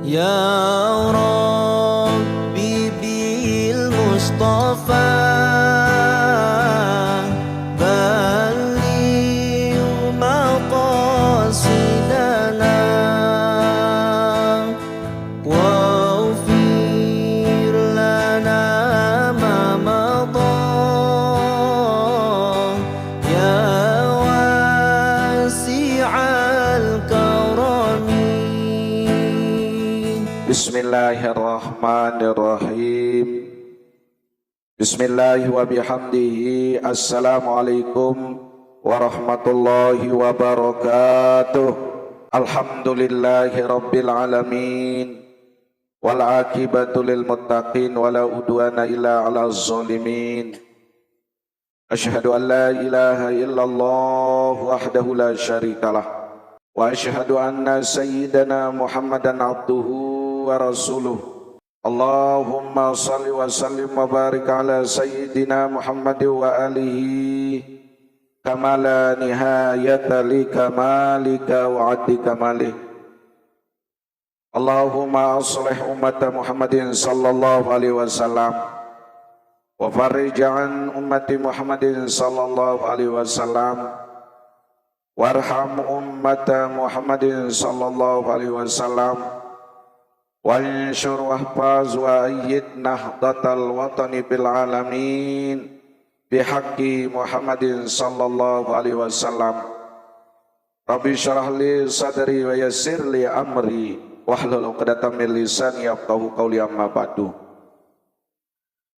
يا ربي بالمصطفى بلغ مقاصدنا واغفر لنا ما مضى يا واسع الكرم. Bismillahirrahmanirrahim. Bismillahi wa bihamdihi. Assalamualaikum warahmatullahi wabarakatuh. Alhamdulillahi rabbil alamin. Wal akibatu lil muttaqin wala udwana illa 'alaz zalimin. Asyhadu an la ilaha illallah wahdahu la syarikalah. Wa asyhadu anna sayyidana Muhammadan abduhu wa rasuluh. Allahumma salli wa sallim wa barik ala sayyidina Muhammad wa alihi kama la nihayata li kamalika wa addi kamalih. Allahumma aslih ummata Muhammadin sallallahu alaihi wasallam wa farij an ummati Muhammadin sallallahu alaihi wasallam warham ummata Muhammadin sallallahu alaihi wasallam wansyur wahfaz wa ayyid nahdatal watani bil alamin bihaqqi Muhammadin sallallahu alaihi wasallam. Rabbi syrah li sadri wa yassir li amri wahlul 'uqdatam min lisani yafqahu qawli, amma ba'du.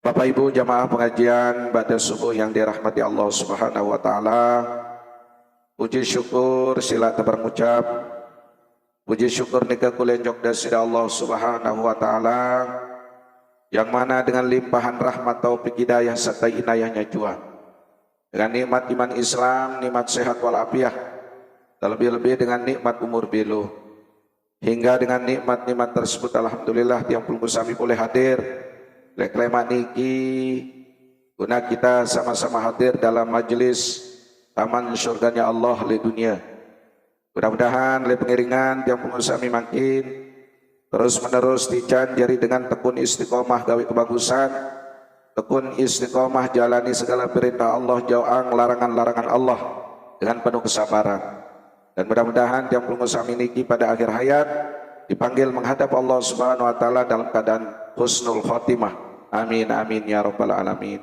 Bapak Ibu jamaah pengajian pada subuh yang dirahmati Allah Subhanahu wa taala, puji syukur sila tebar ngucap, puji syukur nika kulenjok dasira Allah Subhanahu wa taala yang mana dengan limpahan rahmat taufik hidayah serta inayahnya jua, dengan nikmat iman Islam, nikmat sehat walafiat, terlebih-lebih dengan nikmat umur belu, hingga dengan nikmat-nikmat tersebut alhamdulillah yang belum sami boleh hadir leklemak niki guna kita sama-sama hadir dalam majelis taman surganya Allah di dunia. Mudah-mudahan oleh pengiringan yang pengusaha makin terus menerus dican jari dengan tekun istiqomah gawe kebagusan, tekun istiqomah jalani segala perintah Allah, jauang larangan-larangan Allah dengan penuh kesabaran. Dan mudah-mudahan yang pengusaha niki pada akhir hayat dipanggil menghadap Allah Subhanahu wa taala dalam keadaan husnul khotimah. Amin amin ya rabbal alamin.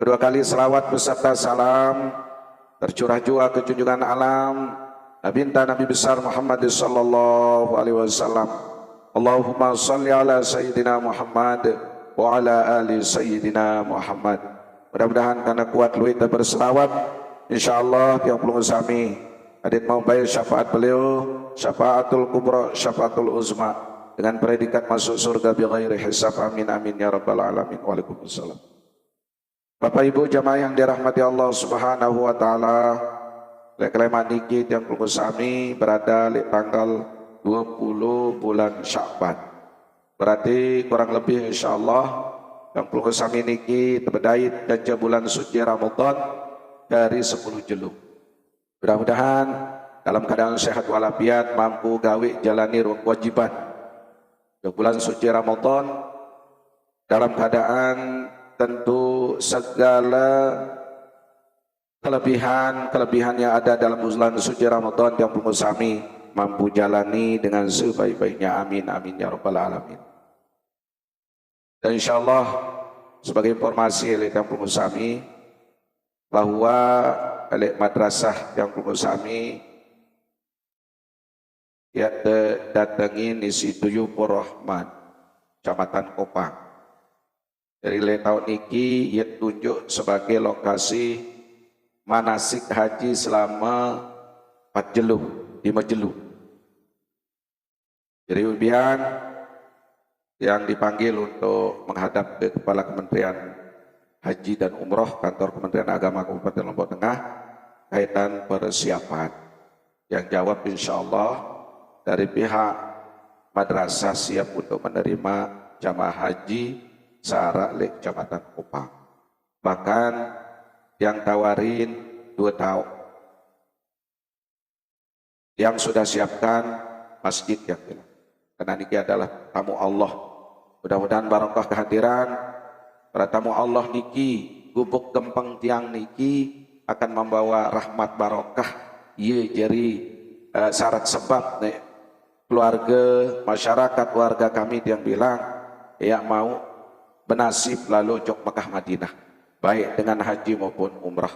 Kedua kali selawat beserta salam tercurah jua ke junjungan alam Nabinta Nabi besar Muhammad sallallahu alaihi wasallam. Allahumma salli ala sayyidina Muhammad wa ala ali sayyidina Muhammad. Mudah-mudahan karena kuat lu kita berselawat, insyaallah yang belum sami hadit mau bayar syafaat beliau, syafaatul kubra, syafaatul uzma, dengan predikat masuk surga bi ghairi hisab. Amin amin ya rabbal alamin. Waalaikumsalam. Bapak Ibu jamaah yang dirahmati Allah Subhanahu wa taala, lekleman niki yang perlu sami berada di tanggal 20 bulan Sya'ban. Berarti kurang lebih insyaallah yang perlu sami niki terbedait ganja bulan suci Ramadan dari 10 jeluk. Mudah-mudahan dalam keadaan sehat walafiat mampu gawe jalani kewajiban di bulan suci Ramadan dalam keadaan tentu segala kelebihan yang ada dalam bulan suci Ramadan yang pengusaha mampu jalani dengan sebaik-baiknya. Amin amin ya rabbal alamin. Dan insyaallah sebagai informasi oleh yang pengusaha bahwa oleh madrasah yang pengusaha ya datangin isi Tuyupur Rahman Kecamatan Kopang. Dari tahun ini ia tunjuk sebagai lokasi manasik haji selama 4 jeluh, 5 jeluh. Jadi ubian yang dipanggil untuk menghadap ke Kepala Kementerian Haji dan Umroh Kantor Kementerian Agama Kabupaten Lombok Tengah kaitan persiapan. Yang jawab insyaallah dari pihak madrasah siap untuk menerima jamaah haji searah lek Kecamatan Kopang. Bahkan yang tawarin 2 tahun. Yang sudah siapkan masjid yang bilang. karena niki adalah tamu Allah. Mudah-mudahan barokah kehadiran para tamu Allah niki, gubuk gempeng tiang niki akan membawa rahmat barokah. Iya jadi syarat sebab nih keluarga masyarakat warga kami yang bilang ya mau bernasib lalu jok Mekah Madinah baik dengan haji maupun umrah.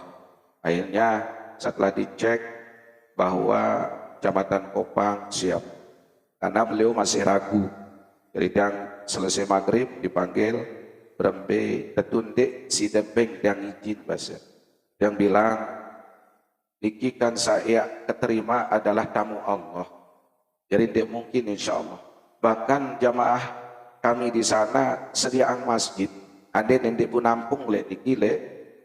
Akhirnya setelah dicek bahwa Kecamatan Kopang siap, karena beliau masih ragu. Jadi yang selesai maghrib dipanggil berembe tetundik si dempeng yang izin bahasa, yang bilang niki kan saya keterima adalah tamu Allah, jadi tidak mungkin insya Allah. Bahkan jamaah kami di sana sediaan masjid, ada yang pun nampung le niki le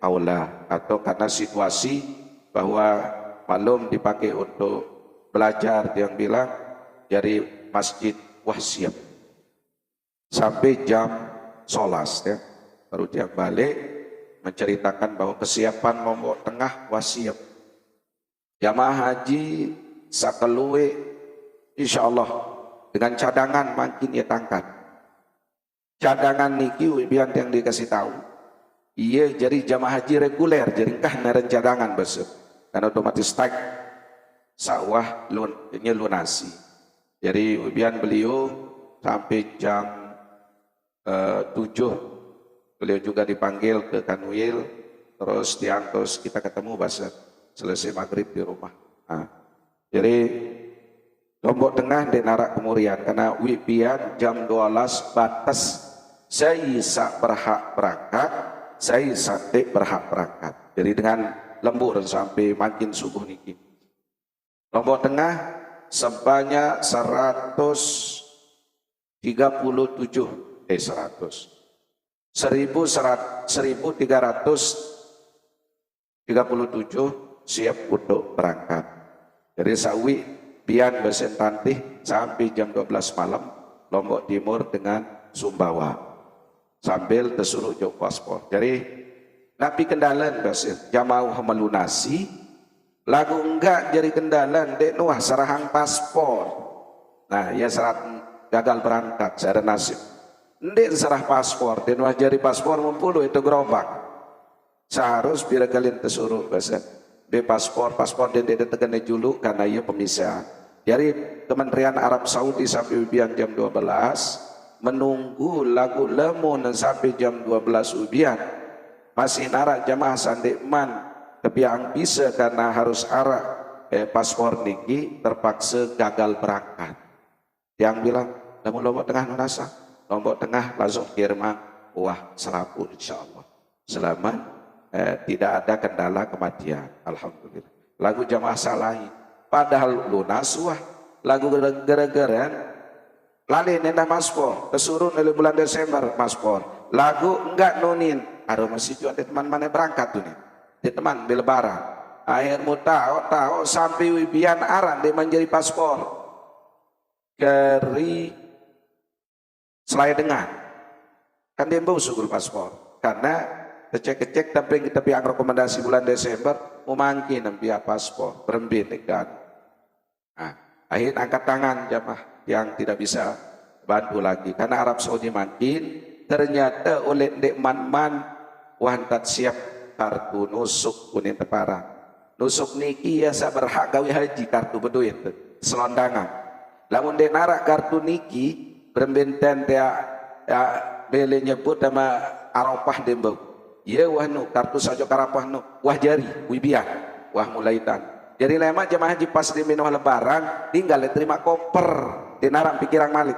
aula, atau karena situasi bahwa malum dipakai untuk belajar, yang bilang jadi masjid wah siap sampai jam solas ya, baru dia balik menceritakan bahwa kesiapan Lombok Tengah wah siap. Jamaah haji sakelue insya Allah dengan cadangan makin ya tangkat. Cadangan niki biar yang dikasih tahu. Iya jadi jamaah haji reguler, jadi kah naren cadangan besok, karena otomatis tag sawah lunasi. Jadi ubian beliau sampai jam 7 beliau juga dipanggil ke Kanwil, terus diangkut kita ketemu bahasa selesai maghrib di rumah. Nah, jadi Lombok Tengah di narak kemurian karena wibian jam 12 batas saya berhak berangkat, saya berhak berangkat. Jadi dengan lembur sampai makin subuh niki. Lombok Tengah sebanyak 137 siap untuk berangkat. Dari Sawi Bian Besentantih sampai jam 12 malam Lombok Timur dengan Sumbawa sambil tersuruh jok paspor. Jadi napi kendalan basir jamaah melunasi lagu enggak jadi kendalan dek nuah serahang paspor. Nah ya syarat gagal berangkat saya nasib ndek serah paspor dek nuah jadi paspor mempuluh itu gerobak seharus bila kalian tersuruh basir be paspor dek tekan julu karena ia pemisah. Jadi Kementerian Arab Saudi sampai ubian jam 12 menunggu lagu lemon sampai jam 12 ubian masih narak jamaah sandekman tapi yang bisa karena harus arak paspor niki terpaksa gagal berangkat. Yang bilang namun Lombok Tengah nunasa Lombok Tengah langsung kirma wah selapu insyaallah selamat, tidak ada kendala kematian alhamdulillah. Lagu jamaah salahi padahal lunas wah lagu gara-gara lali nendah paspor kesuruh dari bulan Desember paspor lagu enggak nunin ada masih juga teman mana berangkat tuh nih di teman di lebaran akhirmu tahu sampai wibian aran dia menjadi paspor dari selai dengan kan dia bau sugul paspor karena kecek tapi yang rekomendasi bulan Desember memangkin nampiah paspor berembin dekat. Nah akhir angkat tangan jamaah yang tidak bisa bantu lagi karena Arab Saudi makin ternyata oleh dek man wantat siap kartu nusuk kuning tepara nusuk niki ya saya berhak gawe haji kartu berduit selondangan lamun dek narak kartu niki berembenten ya bele nyebut sama Arafah dembau ya wah nu kartu saja karapah nu wah jari wibiah wah mulaitan jadi lema jemaah haji pas di minum lebaran tinggal terima koper di narak pikiran malik.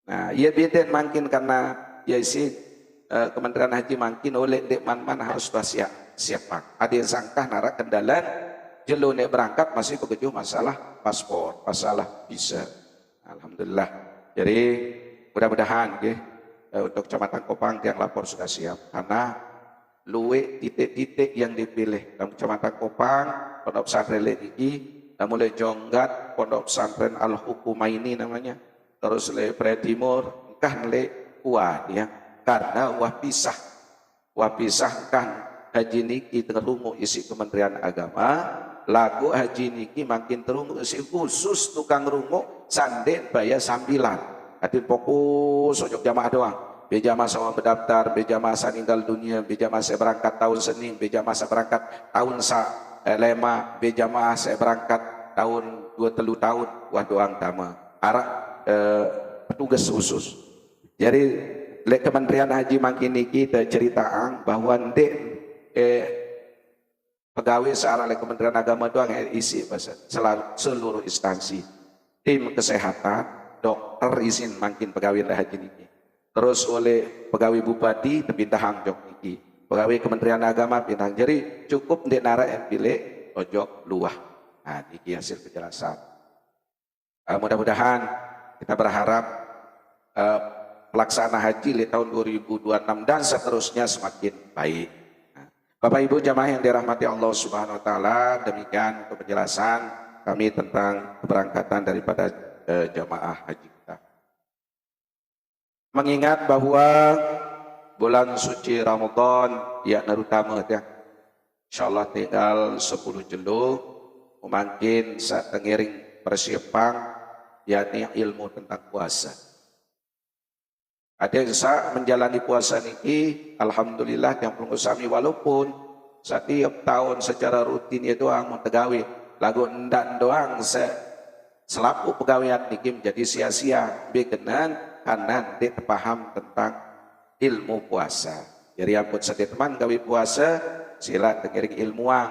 Nah ia beden makin karena ya isi Kementerian Haji makin oleh dek man harus siap pak. Ada yang sangkah narak kendalan jelu nek berangkat masih begitu masalah paspor, masalah visa. Alhamdulillah. Jadi mudah-mudahan untuk Kecamatan Kopang yang lapor sudah siap karena luwe titik-titik yang dipilih dalam Kecamatan Kopang Pondok Pesantren ini mulai Jonggat Pondok Pesantren Al Hukumaini namanya terus le Timur kah le kuah ya karena wah pisah kan haji niki terlumu isi Kementerian Agama lagu haji niki makin terungu si khusus tukang rungu sanden bayar sambilan. Hati fokus ojo jamaah doang. Beja masa berdaftar, beja masa meninggal dunia, beja masa berangkat tahun Senin, beja masa berangkat tahun lema, beja masa berangkat tahun 20 tahun, wah doang tama. Arak petugas khusus. Jadi lek Kementerian Haji makin niki ceritaan bahwa ndek pegawai searah lek Kementerian Agama doang isi seluruh instansi, tim kesehatan, dokter izin makin pegawai haji niki. Terus oleh pegawai bupati terpindah jok niki, pegawai Kementerian Agama pindah. Jadi cukup ndek nara pilih ojok luah. Nah, niki hasil penjelasan. Mudah-mudahan kita berharap pelaksana haji di tahun 2026 dan seterusnya semakin baik. Nah, Bapak Ibu jamaah yang dirahmati Allah Subhanahu wa taala, demikian penjelasan kami tentang keberangkatan daripada jamaah haji kita. Mengingat bahwa bulan suci Ramadan ya narutama ya. Insyaallah tinggal 10 jelo mungkin saat tengiring persiapan yakni ilmu tentang puasa. Ada yang menjalani puasa niki alhamdulillah yang perlu sami walaupun setiap tahun secara rutin itu doang tegawi lagu ndak doang selaku pegawaian niki menjadi sia-sia bekenan karena dia paham tentang ilmu puasa. Jadi ampun sedih teman gawe puasa sila tengiring ilmuwan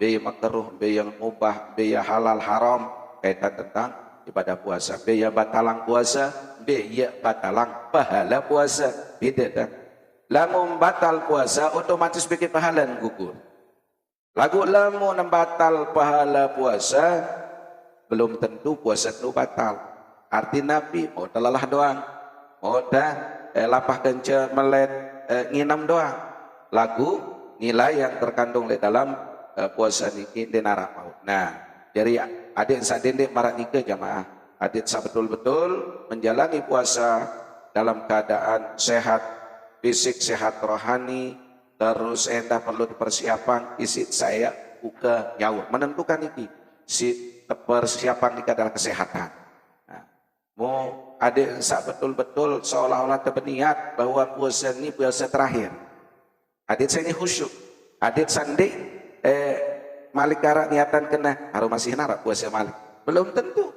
be makruh be yang mubah be halal haram kaitan tentang ibadah puasa, be ya batalang puasa, be ya batalang pahala puasa. Beda dah. Lamun batal puasa otomatis bikin pahala gugur. Lagu lamun batal pahala puasa belum tentu puasa itu batal. Arti Nabi mau telalah doang, mau dah lapah kenca melet nginam doang. Lagu nilai yang terkandung di dalam puasa niki denara mau. Nah, jadi adik sadendek marak nika jamaah. Adik betul-betul menjalani puasa dalam keadaan sehat, fisik sehat rohani, terus endah perlu dipersiapan isi saya buka nyawa. Menentukan ini si persiapan nika dalam kesehatan. Nah, mau adik betul-betul seolah-olah terberniat bahwa puasa ini puasa terakhir. Adik saya ini khusyuk. Adik sandi malik karak niatan kena harus masih narak puasa malik. Belum tentu.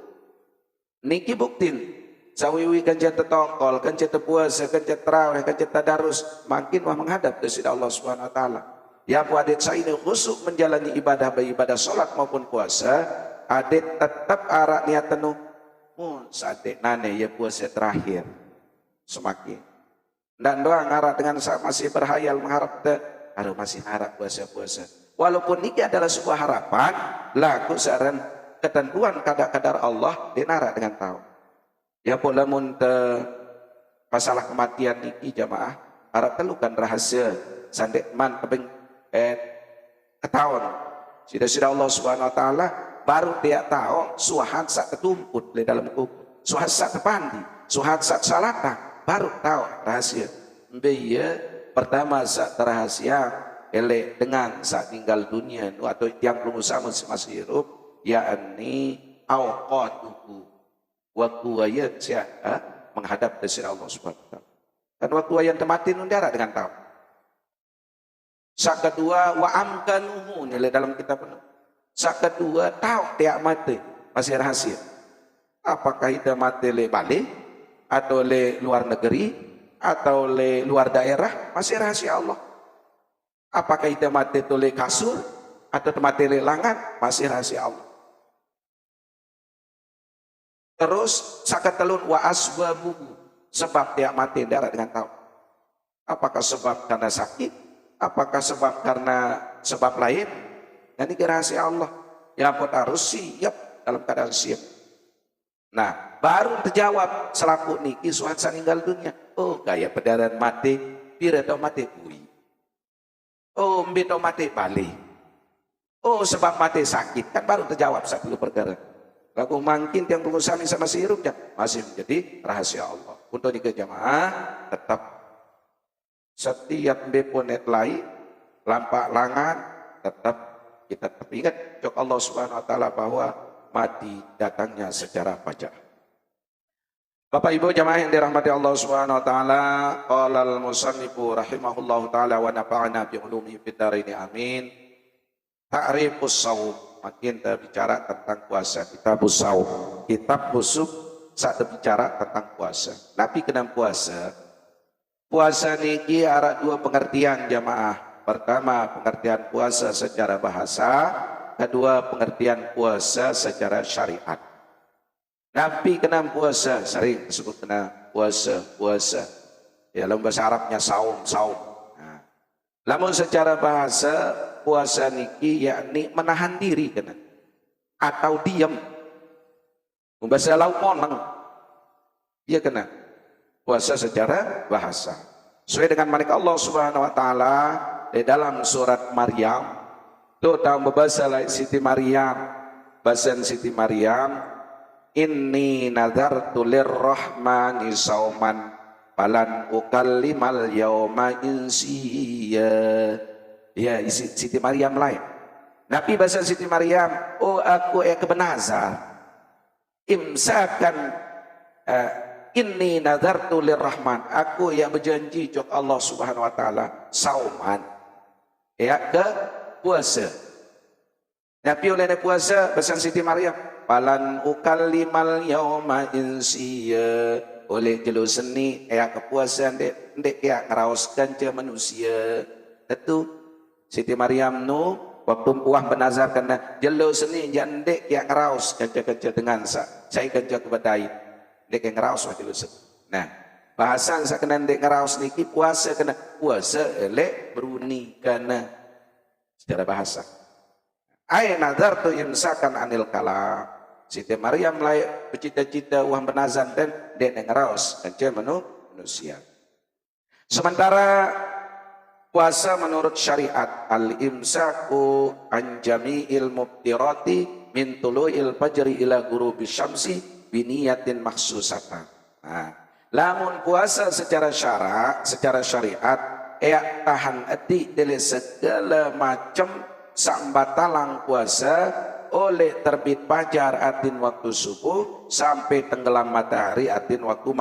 Niki buktin. Sawiwi kanca tetokol, kanca puasa, kanca tarawih, kanca tadarus, makin wah menghadap dari Allah Subhanahu wa taala. Ya bu adik saya ini khusyuk menjalani ibadah baik ibadah salat maupun puasa, adik tetap arak niatan nu sadek nane ya puasa terakhir. Semakin dan doang arak dengan masih berhayal mengharap harus masih harap puasa-puasa. Walaupun ini adalah sebuah harapan, laku saran ketentuan kadar-kadar Allah dinara dengan tahu. Ya pula mun masalah kematian niki jamaah, harap telukan rahasia sandek man kebeng ketahuan. Sida Allah Subhanahu wa taala baru dia tahu suahat sak ketumput di dalam kubur. Suahat sak kepandi, suahat sak salata, baru tahu rahasia. Beya pertama sak rahasia elek dengan saat tinggal dunia atau yang belum sama masih hidup yakni awqatuhu waktu ayat siapa menghadap dari Allah Subhanahu wa taala. Dan waktu ayat mati nundara dengan tahu. Sak kedua wa amkanuhu nilai dalam kitab penuh. Sak kedua tahu tiap mati masih rahasia. Apakah kita mati le Bali atau le luar negeri atau le luar daerah masih rahasia Allah. Apakah kita mati tole kasur atau mati lelangan masih rahasia Allah. Terus sakat telun wa asbabuhu sebab dia mati darah dengan tahu. Apakah sebab karena sakit? Apakah sebab karena sebab lain? Dan ini rahasia Allah. Yang pun harus siap dalam keadaan siap. Nah, baru terjawab selaku niki suatu meninggal dunia. Oh, gaya pedaran mati, pira tau mati kui. Oh, mbito mati balik. Oh, sebab mati sakit. Kan baru terjawab satu perkara. Lalu makin yang pengusaha sama si hirupnya masih menjadi rahasia Allah. Untuk di jamaah tetap setiap beponet lain lampak langan tetap kita teringat jok Allah Subhanahu wa taala bahwa mati datangnya secara pajak. Bapak Ibu jamaah yang dirahmati Allah Subhanahu wa taala, qala al-musannifu rahimahullahu taala wa nafa'ana bi ulumihi fid dharain amin. Ta'rifus shaum, makin kita bicara tentang puasa. Kitabus shaum, kitab busuk saat bicara tentang puasa. Nabi kena puasa. Puasa niki ada dua pengertian jamaah. Pertama pengertian puasa secara bahasa, kedua pengertian puasa secara syariat. Nabi kena puasa, sering disebut kena puasa. Ya, dalam bahasa Arabnya saum. Nah, namun secara bahasa puasa niki yakni menahan diri kena atau diam. Bahasa lauk moneng. Dia kena puasa secara bahasa. Sesuai dengan manik Allah Subhanahu wa taala di dalam surat Maryam. Tuh tahu bahasa Siti Maryam, bahasa Siti Maryam, inni nadartu lirrahmani sauman falan ukallimal yauma insiya. Ya, Siti Maryam lain. Nabi bahasa Siti Maryam, oh aku kebenazar imsakan inni nadartu lirrahman, aku yang berjanji jok Allah Subhanahu wa taala sauman, ya ke puasa. Nabi oleh puasa bahasa Siti Maryam, falan ukallimal yauma insiya, oleh jelu seni ya kepuasan dek ya ngerauskan ke manusia. Itu Siti Maryam nu waktu puah benazar kena jelu seni jandek ya ngeraus kerja dengan saya kerja kebadai dek yang ngeraus jelu seni. Nah bahasan saya kena dek ngeraus niki puasa kena puasa elek beruni karena secara bahasa. Ay nazar tu imsakan anil kalam. Siti Maryam layak bercita-cita uang benazan dan dek ngeraus kerja manusia. Sementara puasa menurut syariat al-imsaku an jami'il mubtirati min tulu'il fajri ila ghurubi syamsi biniyatin makhsusatan. Nah, lamun puasa secara syariat tahan ati dari segala macam sambatalang puasa oleh terbit fajar atin waktu subuh sampai tenggelam matahari atin waktu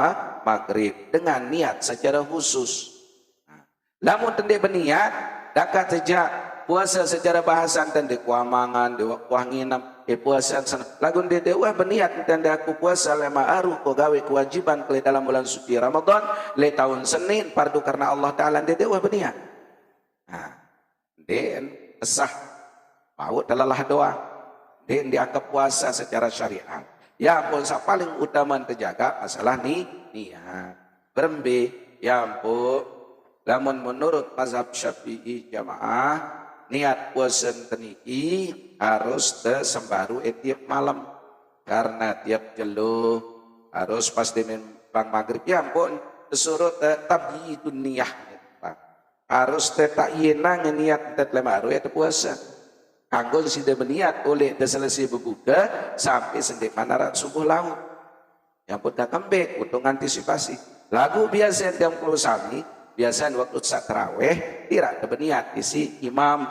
maghrib dengan niat secara khusus. Lamun tende berniat, dakat saja puasa secara bahasan tende kuamangan, dewa kuanginam, puasa sana. Lagun de dewa berniat tende aku puasa lema aru ko gawe kewajiban ke dalam bulan suci Ramadan, le tahun Senin fardu karena Allah Taala de dewa berniat. Nah, den sah, paut adalah doa, den dianggap puasa secara syariat. Ya ampun, paling utama terjaga masalah niat. Berembe, ya ampun. Namun menurut mazhab Syafi'i jamaah niat puasa teniki harus tersembaru tiap malam karena tiap jelo harus pasti bang maghrib ya ampun disuruh tabyidun niyah harus tetap yenang niat tetlembaru itu puasa kanggo sudah berniat oleh selesai berbuka sampai sendiri manarat subuh laut yang pun tak kembek untuk antisipasi lagu biasa yang perlu sami biasanya waktu saat tarawih tidak berniat isi imam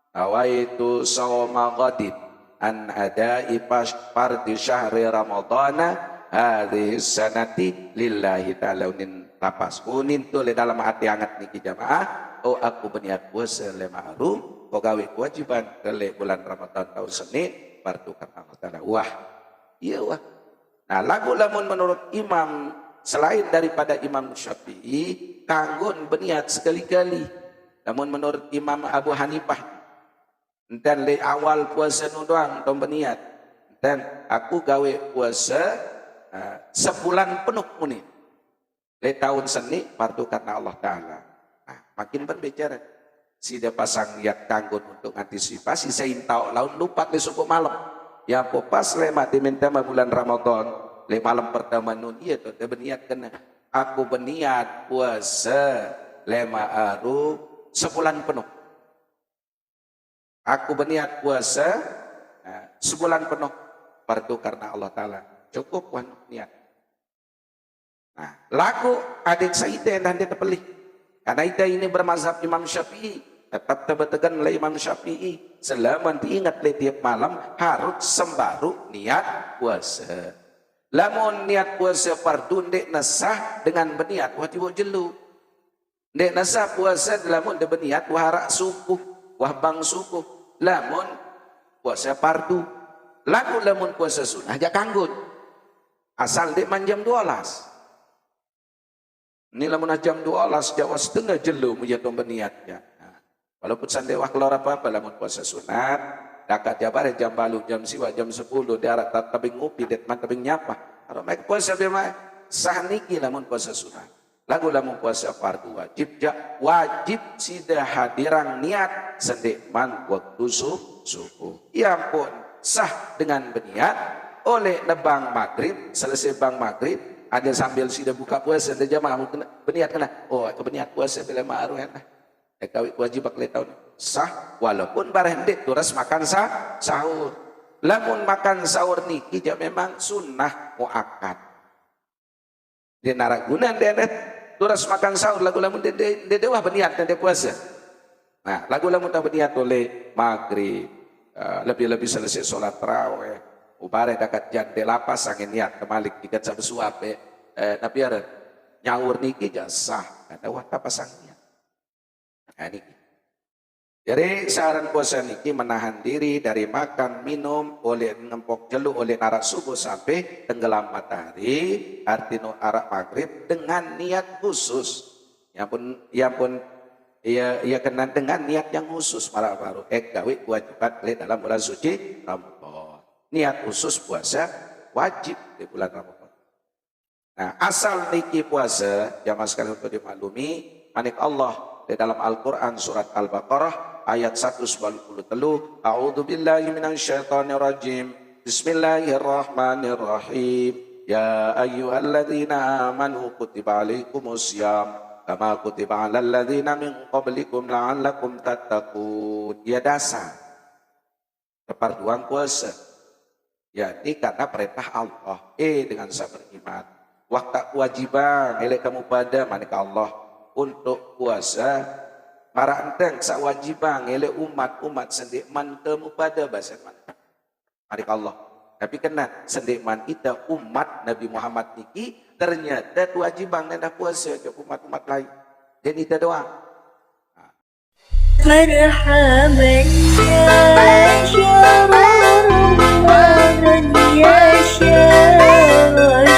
awaitu sawma ghadin an adai fardi syahri ramadana hadhihi sanati lillahi ta'ala unin lapas unin tu le dalam hati hangat niki jamaah oh aku berniat puasa le ma'ruf kau gawe kewajiban ke bulan Ramadan tahun Senin fardu karena Allah Ta'ala wah iya wah. Nah lagu lamun menurut imam selain daripada Imam Syafi'i kanggun berniat sekali-kali. Namun menurut Imam Abu Hanifah dan le awal puasa nu doang tom berniat dan aku gawe puasa sebulan penuh muni le tahun seni fardu karena Allah Taala. Nah, makin berbicara si dia pasang niat kanggun untuk antisipasi saya tahu laun lupa le subuh malam ya pas le mati minta bulan Ramadan le malam pertama nun iya tuh berniat kena aku berniat puasa lema aru sebulan penuh aku berniat puasa sebulan penuh fardu karena Allah Ta'ala cukup wan niat. Nah laku adik saya dan dia terpilih karena itu ini bermazhab Imam Syafi'i tetap tebetegan oleh Imam Syafi'i. Selama diingat le tiap malam harus sembaru niat puasa. Lamun niat puasa fardu ndek nasah dengan berniat wajib jelu. Ndek nasah puasa lamun de berniat wahara subuh, wah bang subuh. Lamun puasa fardu. Lamun puasa sunnah aja kanggut. Asal dek manjam 12. Ini lamun jam 12 Jawa setengah jelu menjadi berniatnya. Walaupun sandewah keluar apa-apa lamun puasa sunat, dakat jabar jam balu jam siwa jam 10 darat tabing ngopi det man tabing nyapa. Kalau mereka puasa bema sah niki lamun puasa sunat. Lagu lamun puasa fardu wajib sida hadirang niat sendekman waktu subuh. Ya ampun, sah dengan berniat oleh nebang maghrib, selesai bang maghrib ada sambil sudah buka puasa ada jamaah berniat kena. Oh, berniat puasa bila ma'ruf enak. Kawit wajib bakal tahun sah walaupun barendek turas makan sahur. Lamun makan sahur niki dia memang sunnah muakkad. Dia naragunan dia turas makan sahur lagu lamun dia dewah berniat dan dia puasa. Nah, lagu lamun tak berniat oleh maghrib lebih-lebih selesai sholat tarawih. Ubare dekat jande lapas angin niat kemalik dikat sabu suape tapi ada nyaur niki jasah ada wata pasangnya. Nah, niki. Jadi saran puasa niki menahan diri dari makan minum oleh ngempok jelu oleh narak subuh sampai tenggelam matahari artino arak maghrib dengan niat khusus. Ya pun ia kena dengan niat yang khusus para baru gawe kewajiban dalam bulan suci Ramadan. Niat khusus puasa wajib di bulan Ramadan. Nah, asal niki puasa jamaah sekalian untuk dimaklumi, manik Allah di dalam Al-Qur'an surat Al-Baqarah ayat 193, A'udzu billahi minasyaitonir rajim. Bismillahirrahmanirrahim. Ya ayyuhalladzina amanu kutiba alaikumusiyam kama kutiba alal ladzina min qablikum la'allakum tattaqun. Ya dasar keparduan puasa. Jadi karena perintah Allah dengan sabar iman waktu kewajiban elek kamu pada manik Allah untuk puasa para enteng sawajiban elek umat sendikman kamu pada bahasa manik Allah. Tapi kena sendikman kita umat Nabi Muhammad niki ternyata kewajiban nenda puasa ke umat-umat lain. Jadi kita doang. مرحبا يا شهر رمضان يا شهر